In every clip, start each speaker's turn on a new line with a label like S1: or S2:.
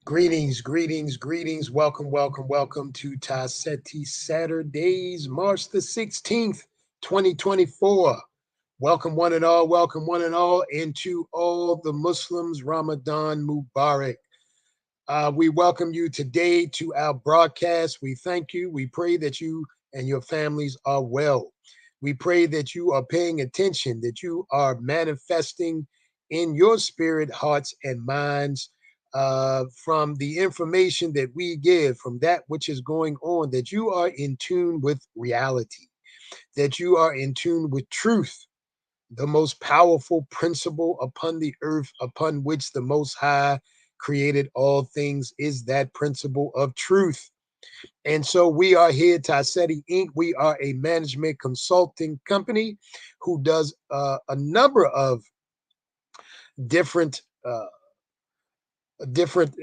S1: Greetings, greetings, greetings. Welcome, welcome, welcome to Seti Saturdays, March the 16th, 2024. Welcome one and all, and to all the Muslims, Ramadan Mubarak. We welcome you today to our broadcast. We thank you. We pray that you and your families are well. We pray that you are paying attention, that you are manifesting in your spirit, hearts, and minds from the information that we give, from that which is going on, that you are in tune with reality, that you are in tune with truth, the most powerful principle upon the earth, upon which the Most High created all things, is that principle of truth. And so we are here, Seti Inc. We are a management consulting company who does a number of different different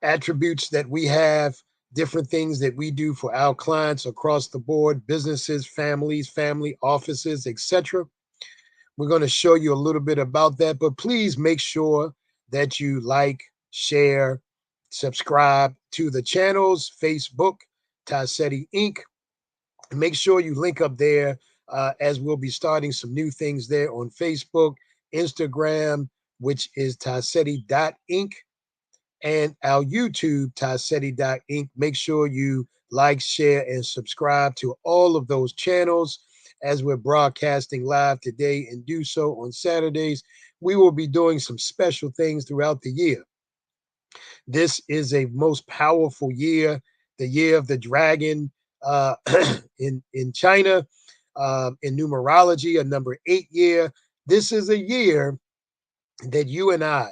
S1: attributes that we have, different things that we do for our clients across the board, businesses, families, family offices, etc. We're going to show you a little bit about that, but please make sure that you like, share, subscribe to the channels, Facebook, Seti Inc. Make sure you link up there as we'll be starting some new things there on Facebook, Instagram, which is Inc., and our YouTube, Inc. Make sure you like, share, and subscribe to all of those channels as we're broadcasting live today, and do so on Saturdays. We will be doing some special things throughout the year. This is a most powerful year, the year of the dragon uh, in China, in numerology, a number 8 year. This is a year that you and I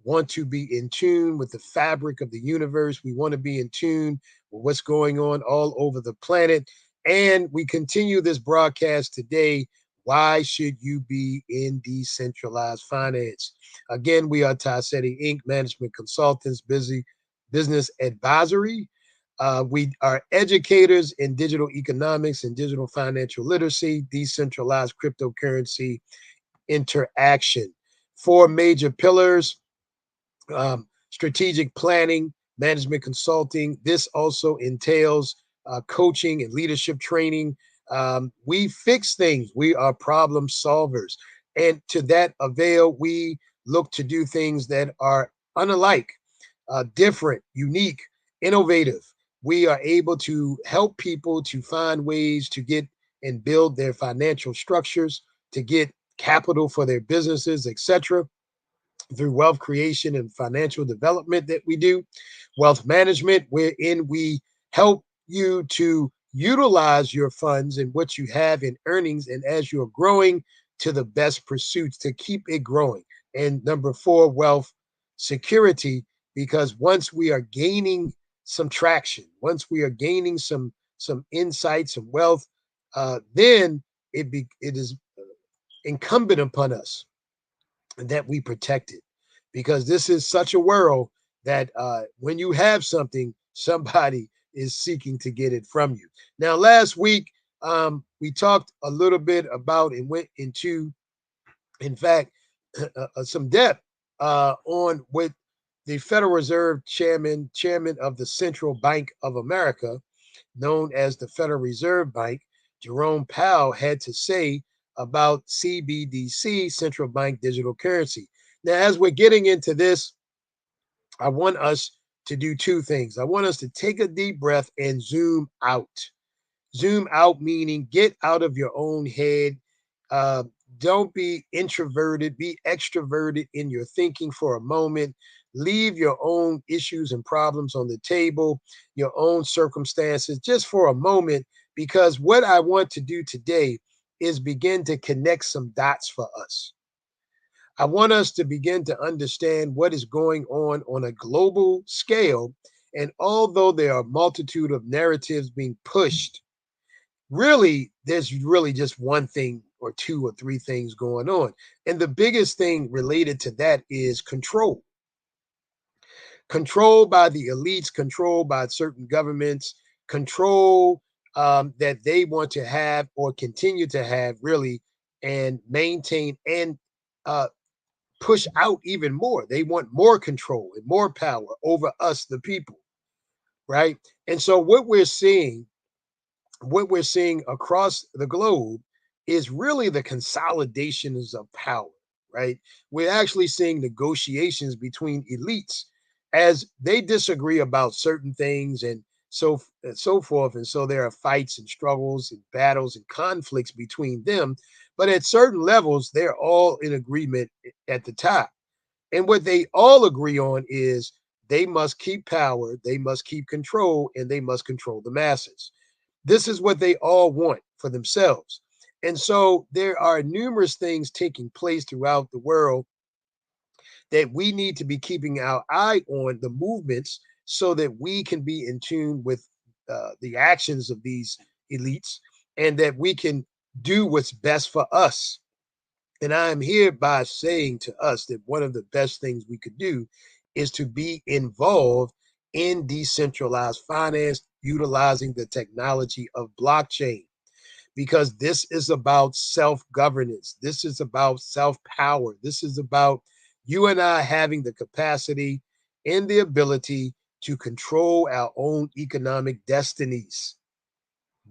S1: want to be in tune with the fabric of the universe. We want to be in tune with what's going on all over the planet. And we continue this broadcast today. Why should you be in decentralized finance? Again, we are Seti Inc., management consultants, busy business advisory. We are educators in digital economics and digital financial literacy, decentralized cryptocurrency interaction. Four major pillars: strategic planning, management consulting. This also entails coaching and leadership training. We fix things. We are problem solvers. And to that avail, we look to do things that are unlike, different, unique, innovative. We are able to help people to find ways to get and build their financial structures, to get capital for their businesses, etc., through wealth creation and financial development that we do. Wealth management, wherein we help you to utilize your funds and what you have in earnings, and as you're growing, to the best pursuits to keep it growing. And number four, wealth security, because once we are gaining some traction, once we are gaining some insight, some wealth, then it is incumbent upon us that we protect it, because this is such a world that when you have something, somebody is seeking to get it from you. Now, last week, we talked a little bit about and went into, in fact, some depth on what the Federal Reserve chairman of the Central Bank of America, known as the Federal Reserve Bank, Jerome Powell, had to say about CBDC, central bank digital currency. Now, as we're getting into this, I want us to do two things. I want us to take a deep breath and zoom out. Zoom out, meaning get out of your own head. Uh, don't be introverted, be extroverted in your thinking for a moment. Leave your own issues and problems on the table, your own circumstances, just for a moment, because what I want to do today is begin to connect some dots for us. I want us to begin to understand what is going on a global scale. And although there are a multitude of narratives being pushed, really, there's really just one thing or two or three things going on. And the biggest thing related to that is control. Control by the elites, control by certain governments, control that they want to have or continue to have, really, and maintain and uh, push out even more. They want more control and more power over us, the people, right? And so what we're seeing across the globe is really the consolidations of power, right? We're actually seeing negotiations between elites as they disagree about certain things and so forth. And so there are fights and struggles and battles and conflicts between them. But at certain levels, they're all in agreement at the top. And what they all agree on is they must keep power, they must keep control, and they must control the masses. This is what they all want for themselves. And so there are numerous things taking place throughout the world that we need to be keeping our eye on the movements so that we can be in tune with the actions of these elites and that we can do what's best for us. And I am hereby saying to us that one of the best things we could do is to be involved in decentralized finance, utilizing the technology of blockchain, because this is about self governance. This is about self power. This is about you and I having the capacity and the ability to control our own economic destinies.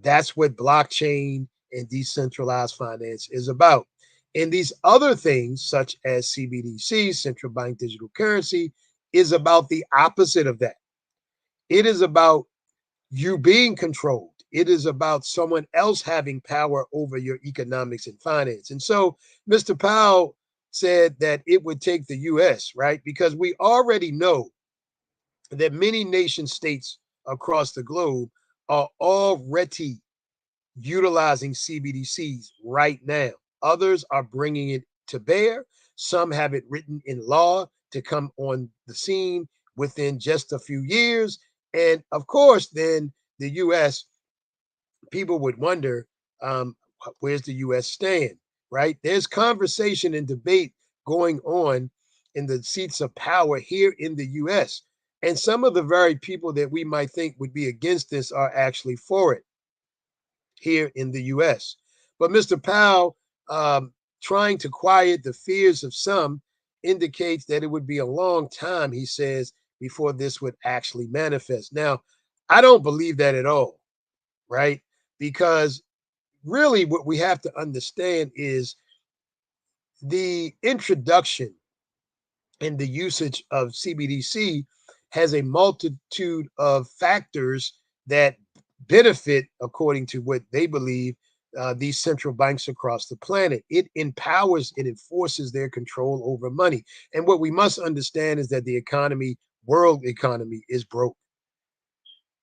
S1: That's what blockchain and decentralized finance is about. And these other things, such as CBDC, central bank digital currency, is about the opposite of that. It is about you being controlled. It is about someone else having power over your economics and finance. And so Mr. Powell said that it would take the US, right? Because we already know that many nation states across the globe are already utilizing CBDCs right now. Others are bringing it to bear. Some have it written in law to come on the scene within just a few years. And of course, then the US, people would wonder, um, where's the US stand, right? There's conversation and debate going on in the seats of power here in the US. And some of the very people that we might think would be against this are actually for it here in the US. But Mr. Powell, trying to quiet the fears of some, indicates that it would be a long time, he says, before this would actually manifest. Now, I don't believe that at all, right? Because really what we have to understand is the introduction and the usage of CBDC has a multitude of factors that benefit, according to what they believe, these central banks across the planet. It empowers and enforces their control over money. And what we must understand is that the economy, world economy, is broke.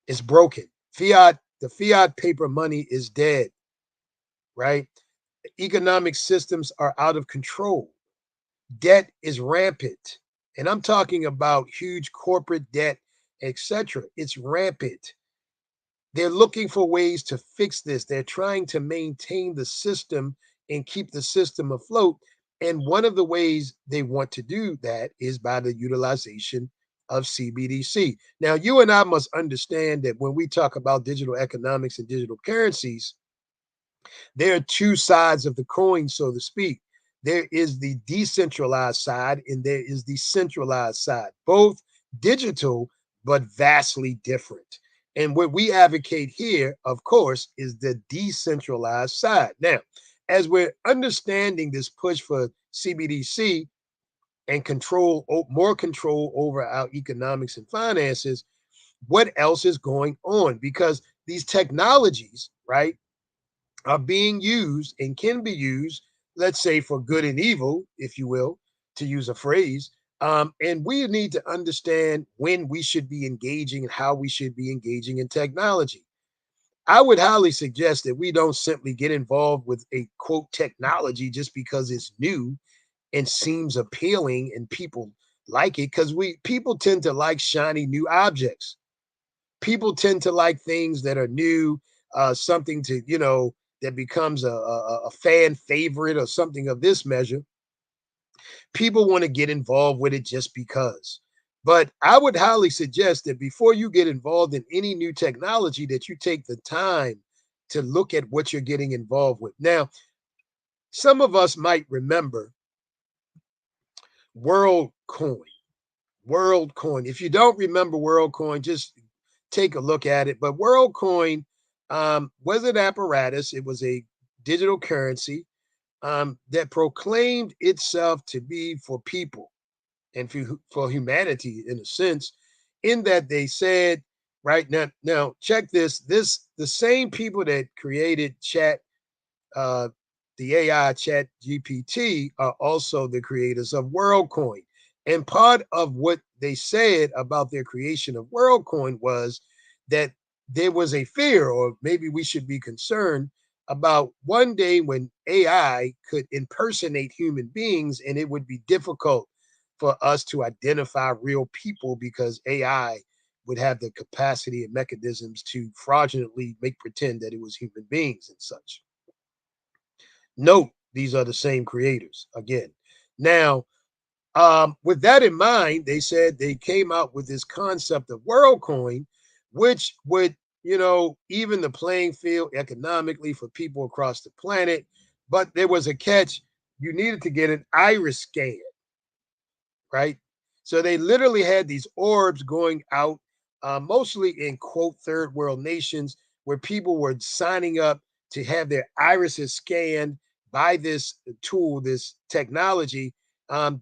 S1: It's broken. The fiat paper money is dead, right? Economic systems are out of control. Debt is rampant. And I'm talking about huge corporate debt, etc. It's rampant. They're looking for ways to fix this. They're trying to maintain the system and keep the system afloat. And one of the ways they want to do that is by the utilization of CBDC. Now, you and I must understand that when we talk about digital economics and digital currencies, there are two sides of the coin, so to speak. There is the decentralized side and there is the centralized side, both digital, but vastly different. And what we advocate here, of course, is the decentralized side. Now, as we're understanding this push for CBDC and more control over our economics and finances, what else is going on? Because these technologies, right, are being used and can be used, let's say, for good and evil, if you will, to use a phrase. And we need to understand when we should be engaging and how we should be engaging in technology. I would highly suggest that we don't simply get involved with a quote technology just because it's new and seems appealing and people like it, because we people tend to like shiny new objects. People tend to like things that are new, something to, that becomes a fan favorite or something of this measure. People want to get involved with it just because. But I would highly suggest that before you get involved in any new technology, that you take the time to look at what you're getting involved with. Now, some of us might remember WorldCoin. WorldCoin. If you don't remember WorldCoin, just take a look at it. But WorldCoin was an apparatus. It was a digital currency that proclaimed itself to be for people and for humanity in a sense, in that they said, right now, check this. The same people that created uh, the AI Chat GPT are also the creators of WorldCoin. And part of what they said about their creation of WorldCoin was that there was a fear, or maybe we should be concerned about one day when AI could impersonate human beings and it would be difficult for us to identify real people because AI would have the capacity and mechanisms to fraudulently make pretend that it was human beings and such. Note, these are the same creators again. Now, with that in mind, they said they came out with this concept of WorldCoin, which would, even the playing field economically for people across the planet. But there was a catch. You needed to get an iris scan, right? So they literally had these orbs going out, mostly in quote third world nations, where people were signing up to have their irises scanned by this tool, this technology.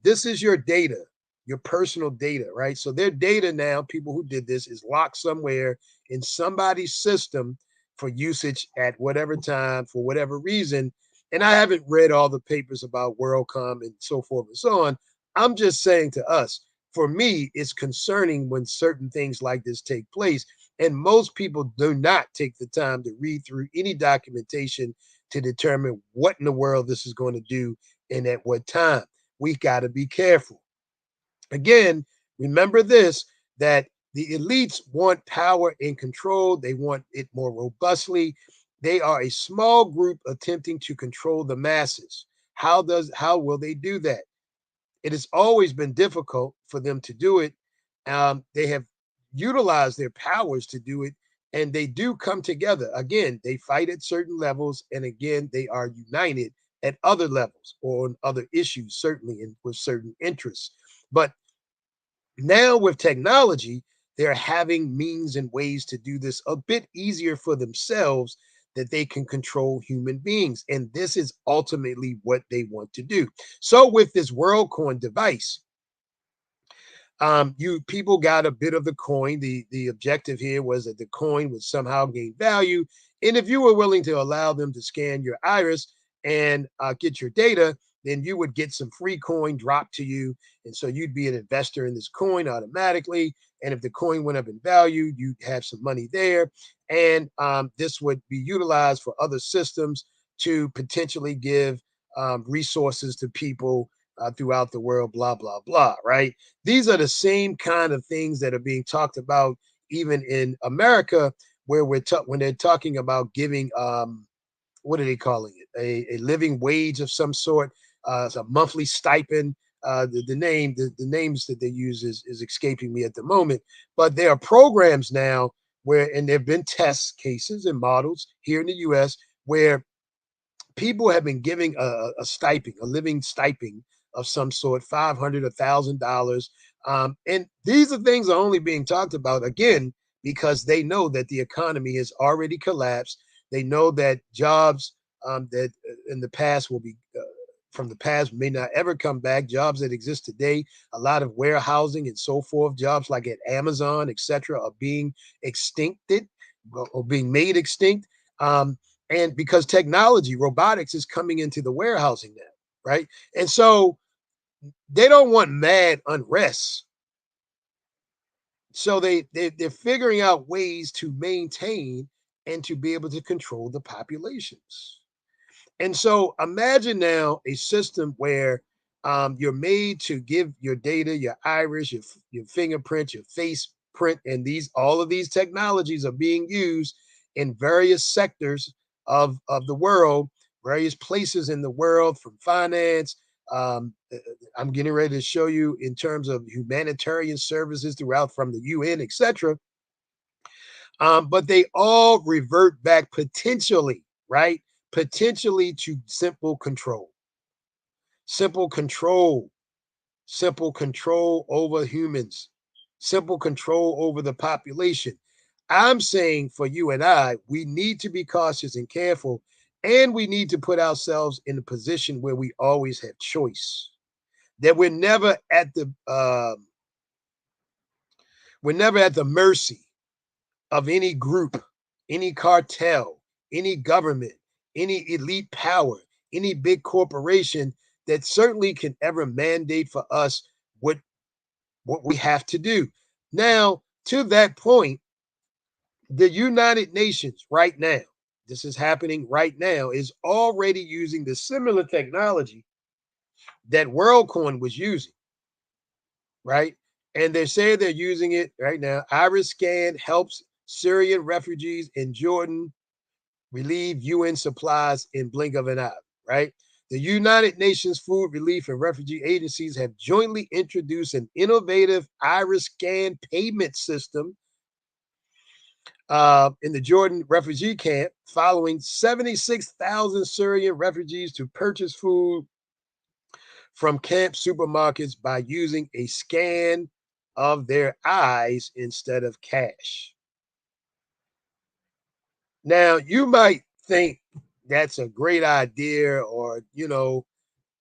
S1: This is your data, your personal data, right? So their data now, people who did this, is locked somewhere in somebody's system for usage at whatever time for whatever reason. And I haven't read all the papers about WorldCom and so forth and so on. I'm just saying to us, for me, it's concerning when certain things like this take place. And most people do not take the time to read through any documentation to determine what in the world this is going to do and at what time. We got to be careful. Again, remember this, that the elites want power and control, they want it more robustly. They are a small group attempting to control the masses. How will they do that? It has always been difficult for them to do it. They have utilized their powers to do it, and they do come together. Again, they fight at certain levels, and again, they are united at other levels or on other issues, certainly with certain interests. But now with technology, they're having means and ways to do this a bit easier for themselves, that they can control human beings. And this is ultimately what they want to do. So with this WorldCoin device, you people got a bit of the coin. The objective here was that the coin would somehow gain value, and if you were willing to allow them to scan your iris and get your data, then you would get some free coin dropped to you, and so you'd be an investor in this coin automatically. And if the coin went up in value, you'd have some money there, and this would be utilized for other systems to potentially give resources to people throughout the world. Blah blah blah. Right? These are the same kind of things that are being talked about even in America, where when they're talking about giving what are they calling it, a living wage of some sort, a monthly stipend. The names that they use is escaping me at the moment, but there are programs now where, and there have been test cases and models here in the U.S. where people have been giving a stipend, a living stipend of some sort, $500, $1,000. And these are things are only being talked about again because they know that the economy has already collapsed. They know that jobs that in the past will be from the past may not ever come back. Jobs that exist today, a lot of warehousing and so forth, jobs like at Amazon, etc., are being extincted or being made extinct. And because technology, robotics is coming into the warehousing now, right? And so they don't want mad unrest. So they're figuring out ways to maintain and to be able to control the populations. And so imagine now a system where you're made to give your data, your iris, your fingerprint, your face print, and all of these technologies are being used in various sectors of the world, various places in the world, from finance. I'm getting ready to show you in terms of humanitarian services throughout from the UN, etc. But they all revert back potentially, right? Potentially to simple control. Simple control. simple control over humans, simple control over the population. I'm saying for you and I, we need to be cautious and careful, and we need to put ourselves in a position where we always have choice. That we're never at the mercy of any group, any cartel, any government, any elite power, any big corporation that certainly can ever mandate for us what we have to do. Now, to that point, the United Nations right now, this is happening right now, is already using the similar technology that WorldCoin was using, right? And they say they're using it right now. Iris Scan helps Syrian refugees in Jordan relieve UN supplies in blink of an eye, right? The United Nations Food Relief and Refugee Agencies have jointly introduced an innovative iris scan payment system in the Jordan refugee camp, following 76,000 Syrian refugees to purchase food from camp supermarkets by using a scan of their eyes instead of cash. Now, you might think that's a great idea, or,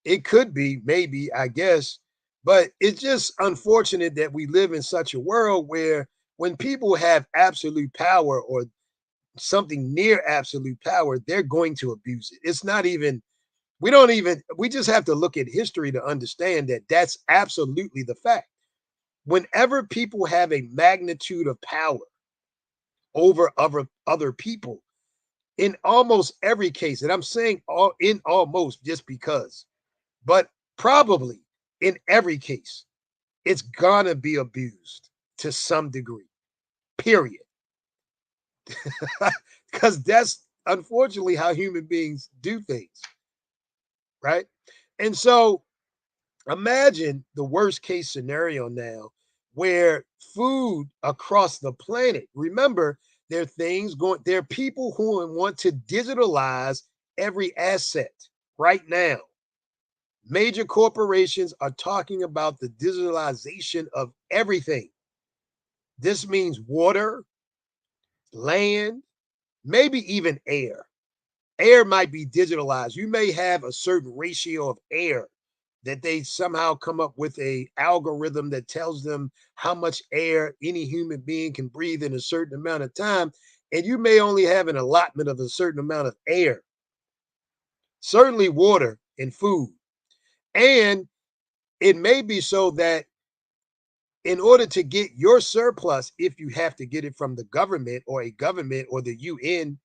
S1: it could be, maybe, I guess, but it's just unfortunate that we live in such a world where when people have absolute power or something near absolute power, they're going to abuse it. It's not even, we just have to look at history to understand that that's absolutely the fact. Whenever people have a magnitude of power over other people, in almost every case, and I'm saying all in almost just because, but probably in every case, it's gonna be abused to some degree, period. Because that's unfortunately how human beings do things, right? And so imagine the worst case scenario now where food across the planet, remember, there are people who want to digitalize every asset right now. Major corporations are talking about the digitalization of everything. This means water, land, maybe even air. Air might be digitalized. You may have a certain ratio of air that they somehow come up with a algorithm that tells them how much air any human being can breathe in a certain amount of time, and you may only have an allotment of a certain amount of air, certainly water and food. And it may be so that in order to get your surplus, if you have to get it from the government or a government or the UN,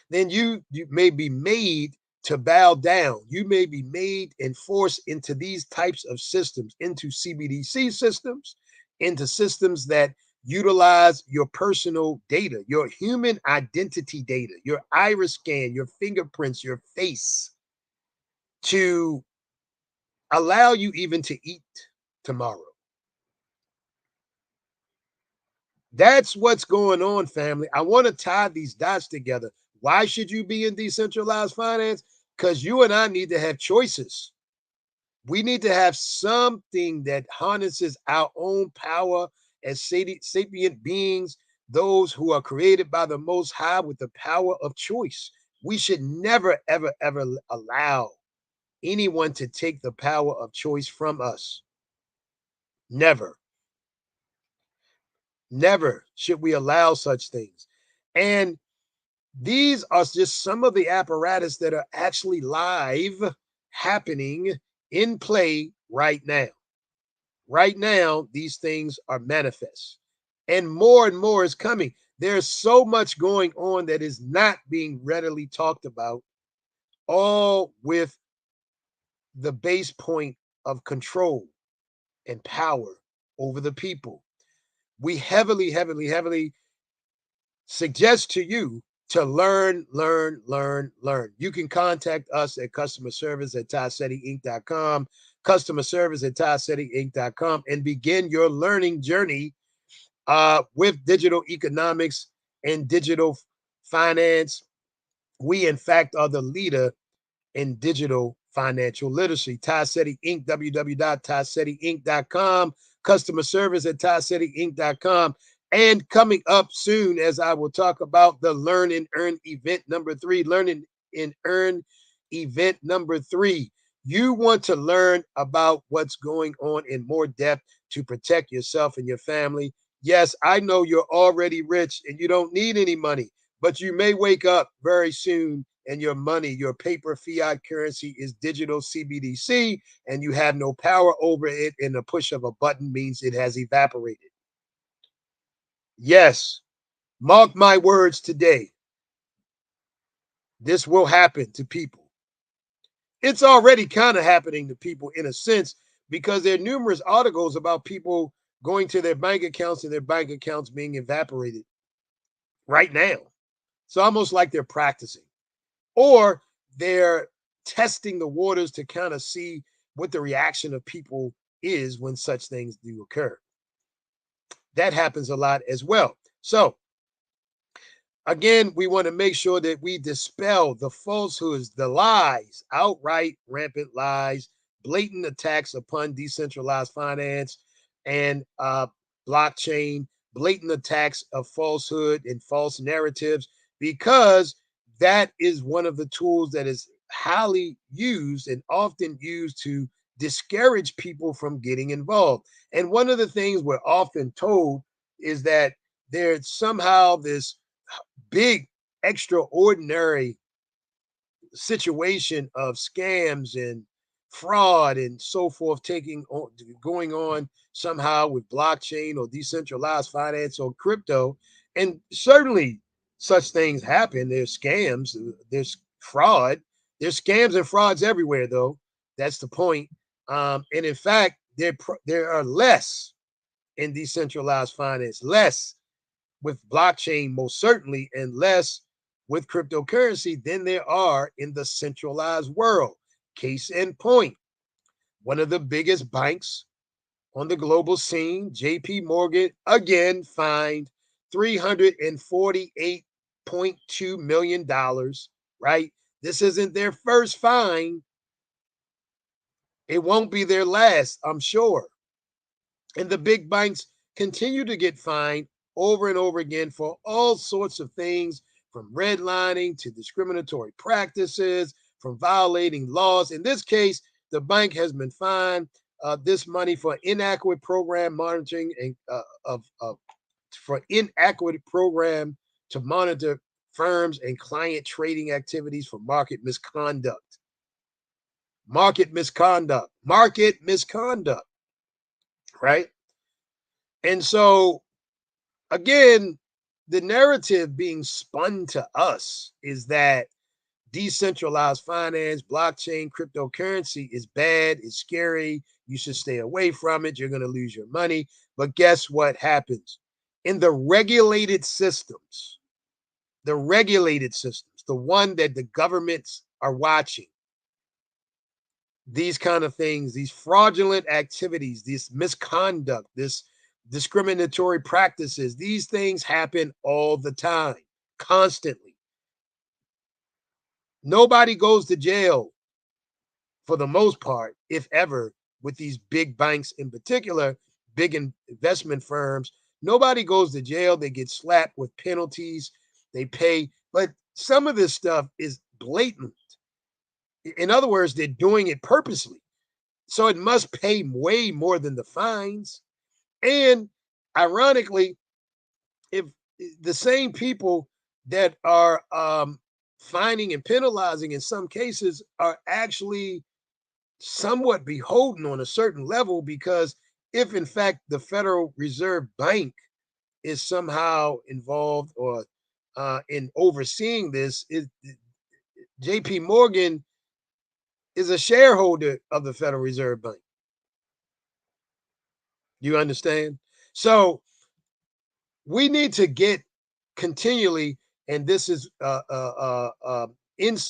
S1: then you may be made to bow down. You may be made and forced into these types of systems, into CBDC systems, into systems that utilize your personal data, your human identity data, your iris scan, your fingerprints, your face, to allow you even to eat tomorrow. That's what's going on, family. I want to tie these dots together. Why should you be in decentralized finance? Because you and I need to have choices. We need to have something that harnesses our own power as sapient beings, those who are created by the Most High with the power of choice. We should never, ever, ever allow anyone to take the power of choice from us. Never. Never should we allow such things. And these are just some of the apparatus that are actually live, happening, in play right now. Right now, these things are manifest, and more is coming. There's so much going on that is not being readily talked about, all with the base point of control and power over the people. We heavily, heavily, heavily suggest to you to learn, learn, learn, learn. You can contact us at customer service at TySetiInc.com, customer service at TySetiInc.com, and begin your learning journey with digital economics and digital finance. We, in fact, are the leader in digital financial literacy. Ty Seti Inc., www.tysetiinc.com, customer service at tysetiinc.com. And coming up soon, as I will talk about the Learn and Earn event number 3, Learn and Earn event number 3. You want to learn about what's going on in more depth to protect yourself and your family. Yes, I know you're already rich and you don't need any money, but you may wake up very soon and your money, your paper fiat currency is digital CBDC and you have no power over it, and the push of a button means it has evaporated. Yes, mark my words today. This will happen to people. It's already kind of happening to people in a sense, because there are numerous articles about people going to their bank accounts and their bank accounts being evaporated right now. It's almost like they're practicing, or they're testing the waters to kind of see what the reaction of people is when such things do occur. That happens a lot as well. So again, we want to make sure that we dispel the falsehoods, the lies, outright rampant lies, blatant attacks upon decentralized finance and blockchain, blatant attacks of falsehood and false narratives, because that is one of the tools that is highly used and often used to discourage people from getting involved. And one of the things we're often told is that there's somehow this big, extraordinary situation of scams and fraud and so forth going on somehow with blockchain or decentralized finance or crypto. And certainly such things happen. There's scams, there's fraud, there's scams and frauds everywhere, though. That's the point. And in fact, there are less in decentralized finance, less with blockchain, most certainly, and less with cryptocurrency than there are in the centralized world. Case in point, one of the biggest banks on the global scene, JP Morgan, again fined $348.2 million, right? This isn't their first fine. It won't be their last, I'm sure. And the big banks continue to get fined over and over again for all sorts of things, from redlining to discriminatory practices, from violating laws. In this case, the bank has been fined this money for inadequate program monitoring and for inadequate program to monitor firms and client trading activities for market misconduct. Market misconduct, right? And so again, the narrative being spun to us is that decentralized finance, blockchain, cryptocurrency is bad, it's scary, you should stay away from it, you're going to lose your money. But guess what happens? In the regulated systems, the one that the governments are watching, these kind of things, these fraudulent activities, this misconduct, this discriminatory practices, these things happen all the time, constantly. Nobody goes to jail for the most part, if ever, with these big banks in particular, big investment firms. Nobody goes to jail. They get slapped with penalties. They pay. But some of this stuff is blatant. In other words, they're doing it purposely. So it must pay way more than the fines. And ironically, if the same people that are fining and penalizing in some cases are actually somewhat beholden on a certain level, because if in fact the Federal Reserve Bank is somehow involved or in overseeing this, JP Morgan is a shareholder of the Federal Reserve Bank. You understand? So we need to get continually, and this is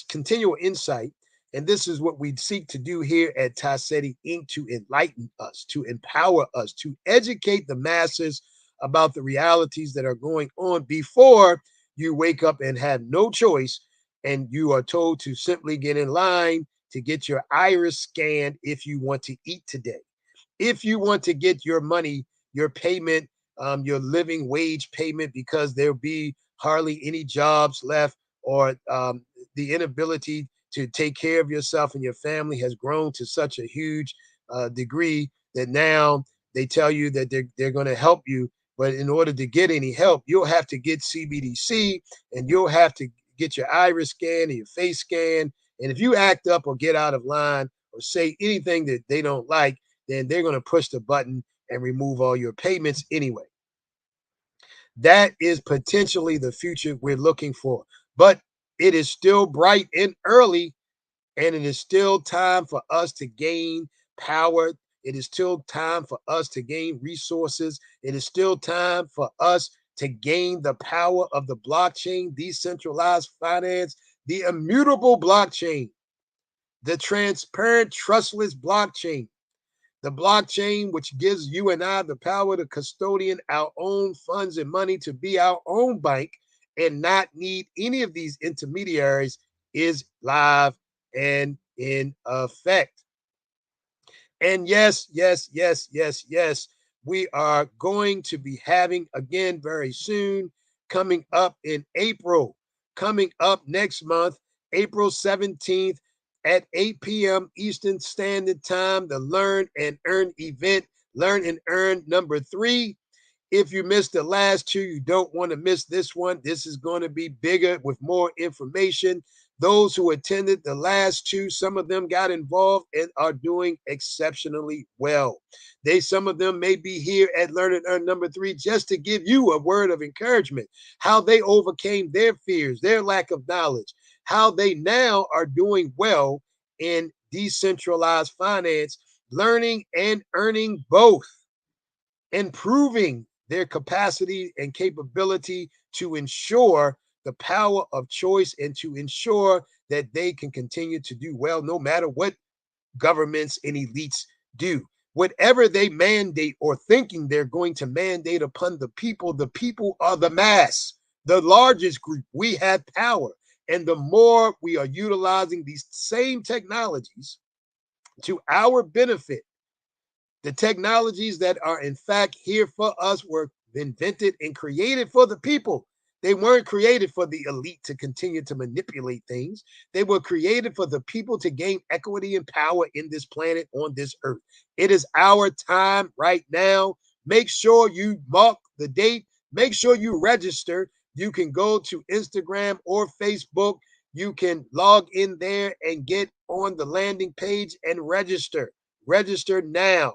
S1: continual insight, and this is what we seek to do here at Tassetti Inc. to enlighten us, to empower us, to educate the masses about the realities that are going on before you wake up and have no choice, and you are told to simply get in line, to get your iris scanned if you want to eat today. If you want to get your money, your payment, your living wage payment, because there'll be hardly any jobs left, or the inability to take care of yourself and your family has grown to such a huge degree that now they tell you that they're going to help you. But in order to get any help, you'll have to get CBDC, and you'll have to get your iris scan and your face scan. And if you act up or get out of line or say anything that they don't like, then they're going to push the button and remove all your payments anyway. That is potentially the future we're looking for. But it is still bright and early, and it is still time for us to gain power. It is still time for us to gain resources. It is still time for us to gain the power of the blockchain, decentralized finance, the immutable blockchain, the transparent, trustless blockchain, the blockchain, which gives you and I the power to custodian our own funds and money, to be our own bank and not need any of these intermediaries, is live and in effect. And yes, yes, yes, yes, yes, we are going to be having again very soon, coming up in April, coming up next month, April 17th at 8 p.m. Eastern Standard Time, the Learn and Earn event, Learn and Earn number 3. If you missed the last two, you don't want to miss this one. This is going to be bigger with more information. Those who attended the last two, some of them got involved and are doing exceptionally well. Some of them may be here at Learn and Earn number 3 just to give you a word of encouragement, how they overcame their fears, their lack of knowledge, how they now are doing well in decentralized finance, learning and earning both, improving their capacity and capability to ensure the power of choice and to ensure that they can continue to do well no matter what governments and elites do. Whatever they mandate or thinking they're going to mandate upon the people are the mass, the largest group. We have power. And the more we are utilizing these same technologies to our benefit, the technologies that are in fact here for us were invented and created for the people. They weren't created for the elite to continue to manipulate things. They were created for the people to gain equity and power in this planet, on this earth. It is our time right now. Make sure you mark the date. Make sure you register. You can go to Instagram or Facebook. You can log in there and get on the landing page and register. Register now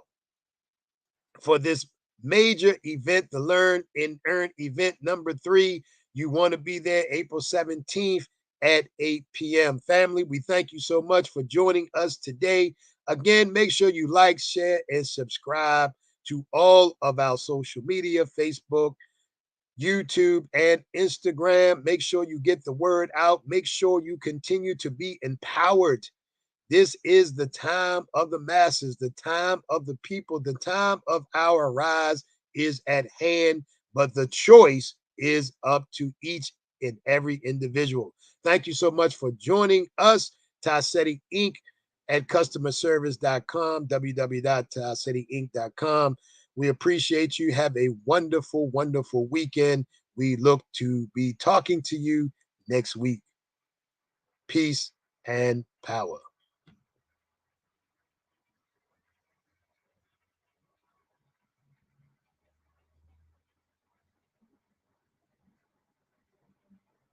S1: for this major event, the Learn and Earn event number 3. You want to be there April 17th at 8 p.m. Family, we thank you so much for joining us today. Again, make sure you like, share, and subscribe to all of our social media, Facebook, YouTube, and Instagram. Make sure you get the word out. Make sure you continue to be empowered. This is the time of the masses, the time of the people, the time of our rise is at hand, but the choice is up to each and every individual. Thank you so much for joining us, Seti Inc. at customerservice.com, www.setiinc.com. We appreciate you. Have a wonderful, wonderful weekend. We look to be talking to you next week. Peace and power.